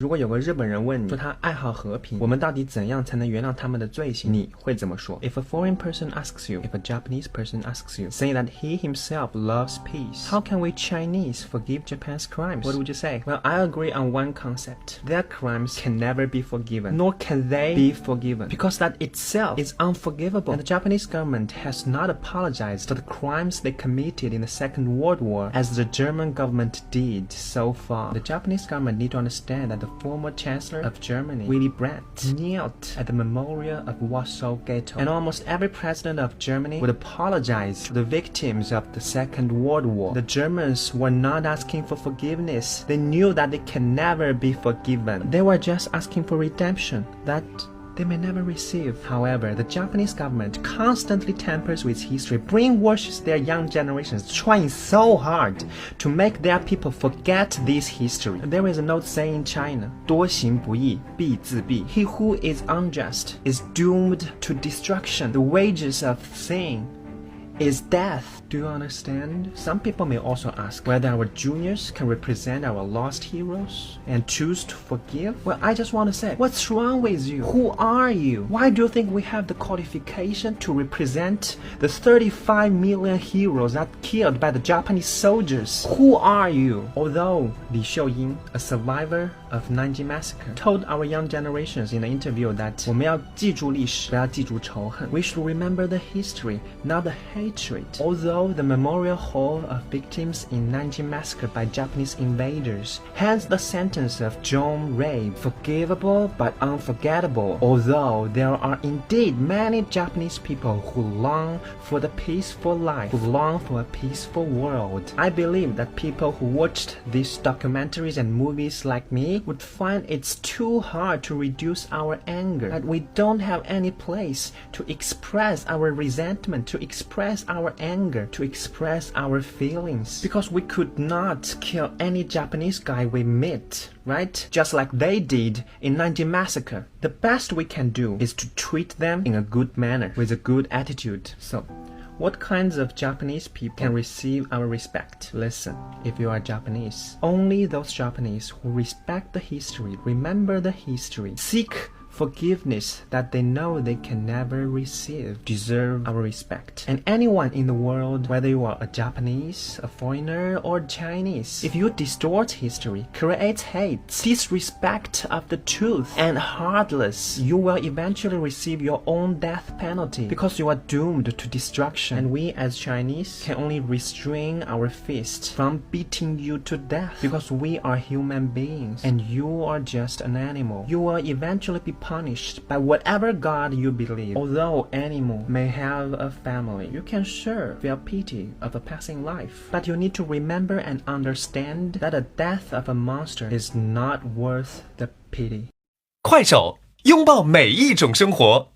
如果有个日本人问你说他爱好和平，我们到底怎样才能原谅他们的罪行？你会怎么说 ？If a foreign person asks you, if a Japanese person asks you, saying that he himself loves peace, how can we Chinese forgive Japan's crimes? What would you say? Well, I agree on one concept. Their crimes can never be forgiven, nor can they be forgiven, because that itself is unforgivable. And the Japanese government has not apologized for the crimes they committed in the Second World War as the German government did so far. The Japanese government need to understand that the former Chancellor of Germany, Willy Brandt, knelt at the memorial of Warsaw Ghetto, and almost every president of Germany would apologize to the victims of the Second World War. The Germans were not asking for forgiveness. They knew that they can never be forgiven. They were just asking for redemption that they may never receive. However, the Japanese government constantly tampers with history, brainwashes their young generations, trying so hard to make their people forget this history. There is an old saying in China, 多行不义必自毙. He who is unjust is doomed to destruction. The wages of sin is death. Do you understand? Some people may also ask whether our juniors can represent our lost heroes and choose to forgive. Well, I just want to say, what's wrong with you? Who are you? Why do you think we have the qualification to represent the 35 million heroes that killed by the Japanese soldiers? Who are you? Although Li Xiuying, a survivor of Nanjing Massacre, told our young generations in an interview that 我们要记住历史，不要记住仇恨. We should remember the history, not the hatred. Although the Memorial Hall of Victims in Nanjing Massacre by Japanese invaders has the sentence of John Ray, forgivable but unforgettable. Although there are indeed many Japanese people who long for the peaceful life, who long for a peaceful world, I believe that people who watched these documentaries and movies like me would find it's too hard to reduce our anger, that we don't have any place to express our resentment, to express our anger, to express our feelings, because we could not kill any Japanese guy we meet, right? Just like they did in Nanjing Massacre. The best we can do is to treat them in a good manner, with a good attitude. So, what kinds of Japanese people can receive our respect? Listen, if you are Japanese, only those Japanese who respect the history, remember the history, seek forgiveness that they know they can never receive, deserve our respect. And anyone in the world, whether you are a Japanese, a foreigner, or Chinese, if you distort history, create hate, disrespect of the truth, and heartless, you will eventually receive your own death penalty, because you are doomed to destruction. And we as Chinese can only restrain our fists from beating you to death, because we are human beings and you are just an animal. You will eventually be punished by whatever God you believe. Although animal may have a family, you can sure feel pity of a passing life, but you need to remember and understand that the death of a monster is not worth the pity. 快手，拥抱每一种生活。